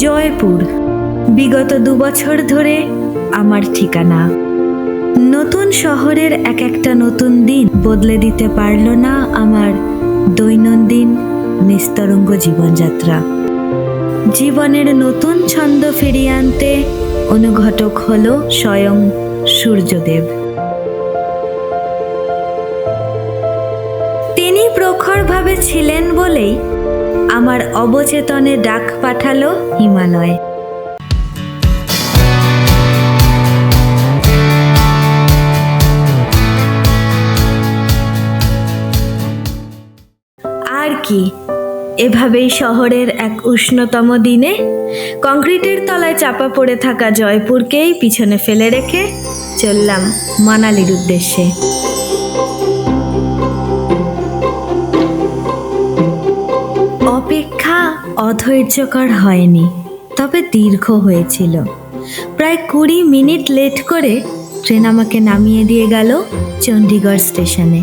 জয়পুর বিগত 2 বছর ধরে আমার ঠিকানা। নতুন শহরের এক একটা নতুন দিন বদলে দিতে পারল না আমার দৈনন্দিন নিস্তরঙ্গ জীবনযাত্রা। জীবনের নতুন ছন্দ ফিরিয়ে আনতে অনুঘটক হলো স্বয়ং সূর্যদেব। তিনি প্রখরভাবে ছিলেন বলেই আমার অবচেতনে ডাক পাঠালো হিমালয়। আর কি, এভাবেই শহরের এক উষ্ণতম দিনে কংক্রিটের তলায় চাপা পড়ে থাকা জয়পুরকেই পিছনে ফেলে রেখে চললাম মানালির উদ্দেশ্যে। অপেক্ষা অধৈর্যকর হয়নি, তবে দীর্ঘ হয়েছিল। প্রায় 20 মিনিট লেট করে ট্রেন আমাকে নামিয়ে দিয়ে গেল চণ্ডীগড় স্টেশনে।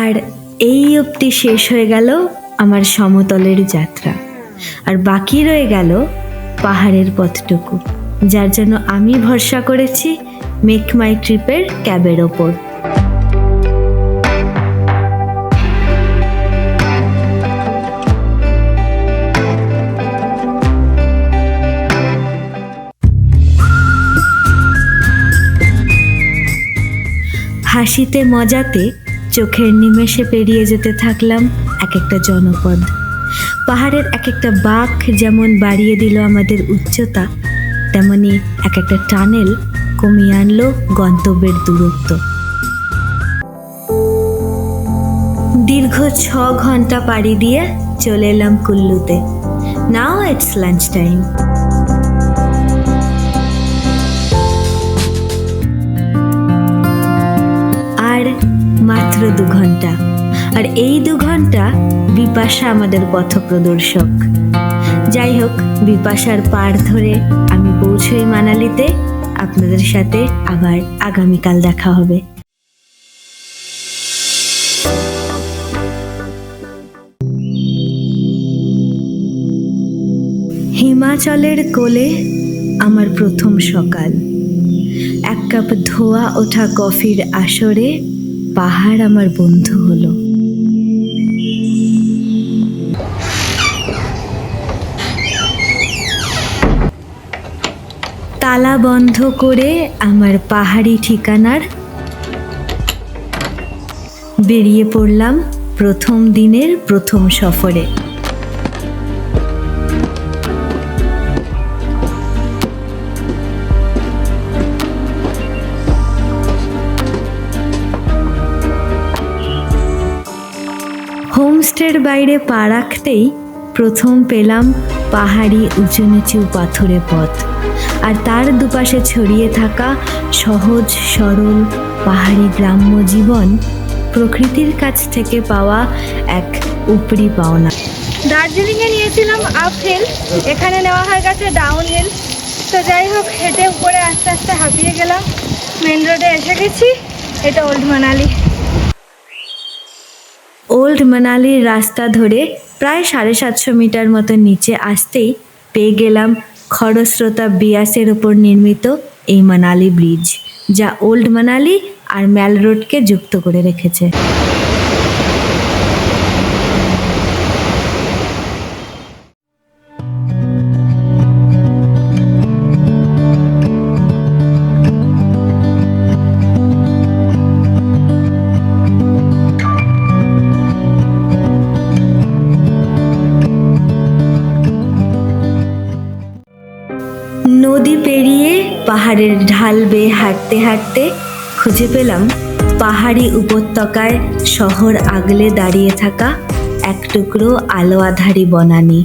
আর এই অবধি শেষ হয়ে গেল আমার সমতলের যাত্রা, আর বাকি রয়ে গেল পাহাড়ের পথটুকু, যার জন্য আমি ভরসা করেছি মেক মাই ট্রিপের ক্যাবের ওপর। হাসিতে মজাতে চোখের নিমেষে পেরিয়ে যেতে থাকলাম এক একটা জনপদ। পাহাড়ের এক একটা বাঁক যেমন বাড়িয়ে দিল আমাদের উচ্চতা, তেমনি এক একটা টানেল কমিয়ে আনলো গন্তব্যের দূরত্ব। দীর্ঘ 6 ঘন্টা পাড়ি দিয়ে চলে এলাম কুল্লুতে। Now it's lunch time. আর মাত্র 2 ঘন্টা, আর এই 2 ঘন্টা বিপাশা আমাদের পথপ্রদর্শক। যাই হোক, বিপাশার পাড় ধরে আমি পৌঁছই মানালিতে। আপনাদের সাথে আবার আগামীকাল দেখা হবে। হিমাচলের কোলে আমার প্রথম সকাল। 1 কাপ ধোয়া ওঠা কফির আসরে পাহাড় আমার বন্ধু হলো। তালা বন্ধ করে আমার পাহাড়ি ঠিকানার বেরিয়ে পড়লাম প্রথম দিনের প্রথম সফরে। হোমস্টের বাইরে পা রাখতেই প্রথম পেলাম পাহাড়ি উঁচু নিচু পাথুরে পথ, আর তার দুপাশে ছড়িয়ে থাকা সহজ সরল পাহাড়ি গ্রাম্য জীবন, প্রকৃতির কাছ থেকে পাওয়া এক উপরি পাওনা। দার্জিলিংয়ে নিয়েছিলাম আপ হিল, এখানে নেওয়া হয়ে গেছে ডাউন হিল। তো যাই হোক, হেঁটে উপরে আস্তে আস্তে হাঁপিয়ে গেলাম। মেন রোডে এসে গেছি। এটা ওল্ড মানালি। ওল্ড মানালির রাস্তা ধরে প্রায় 750 মিটার মতো নিচে আসতেই পেয়ে গেলাম খরস্রোতা বিয়াসের ওপর নির্মিত এই মানালি ব্রিজ, যা ওল্ড মানালি আর ম্যাল রোডকে যুক্ত করে রেখেছে। নদী পেরিয়ে পাহাড়ের ঢাল বেয়ে হাঁটতে হাঁটতে খুঁজে পেলাম পাহাড়ি উপত্যকায় শহর আগলে দাঁড়িয়ে থাকা এক টুকরো আলো আঁধারি বনানী।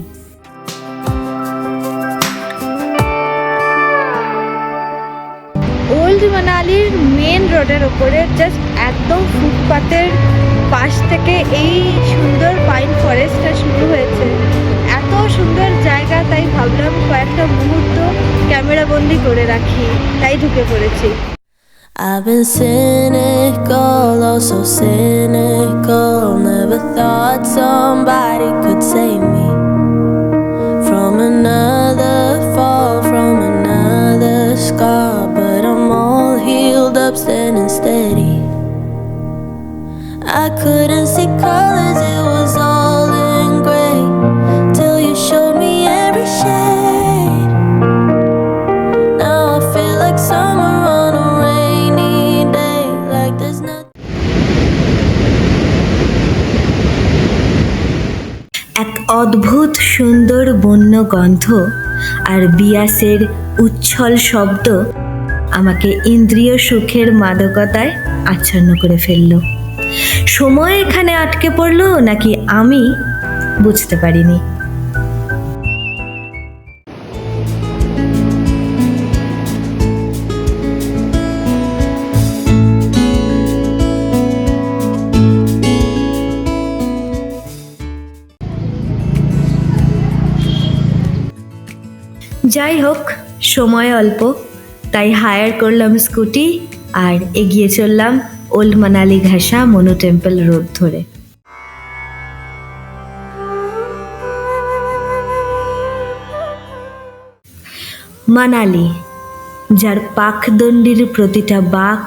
ওল্ড মানালির মেন রোডের ওপরে জাস্ট একদম ফুটপাতের পাশ থেকে এই সুন্দর পাইন ফরেস্টটা শুরু হয়েছে। এত সুন্দর জায়গা, তাই ভাবলাম কয়েকটা মুহূর্ত ক্যামেরা বন্দি করে রাখি, তাই ঢুকে পড়েছি। I've been cynical, oh so cynical. Never thought somebody could save me. standing steady. I couldn't see colors, it was all in gray, till you showed me every shade. Now I feel like summer on a rainy day, like there's nothing. এক অদ্ভুত সুন্দর বন্য গন্ধ আর বিয়াসের উচ্ছল শব্দ আমাকে ইন্দ্রিয় সুখের মাদকতায় আচ্ছন্ন করে ফেলল। সময় এখানে আটকে পড়ল নাকি আমি বুঝতে পারিনি। যাই হোক, সময় অল্প, তাই হায়ার করলাম স্কুটি আর এগিয়ে চললাম ওল্ড মানালি ঘাসা মনু টেম্পল রোড ধরে। মানালি, যার পাকদণ্ডির প্রতিটা বাঁক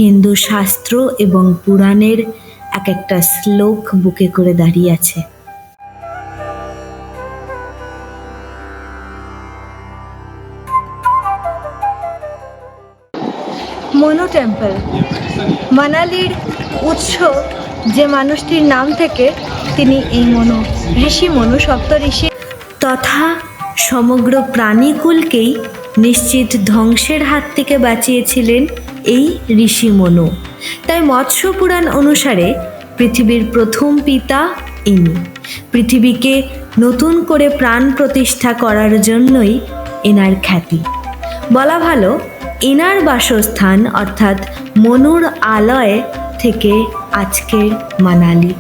হিন্দু শাস্ত্র এবং পুরাণের এক একটা শ্লোক বুকে করে দাঁড়িয়ে আছে। মনু টেম্পল, মানালির উৎস যে মানুষটির নাম থেকে, তিনি এই মনু, ঋষি মনু, সপ্ত ঋষি তথা সমগ্র প্রাণীকুলকেই নিশ্চিত ধ্বংসের হাত থেকে বাঁচিয়েছিলেন এই ঋষি মনু। তাই মৎস্য পুরাণ অনুসারে পৃথিবীর প্রথম পিতা ইনি। পৃথিবীকে নতুন করে প্রাণ প্রতিষ্ঠা করার জন্যই এনার খ্যাতি। বলা ভালো, এনার বাসস্থান অর্থাৎ মনুর আলয় থেকে আজকের মানালি।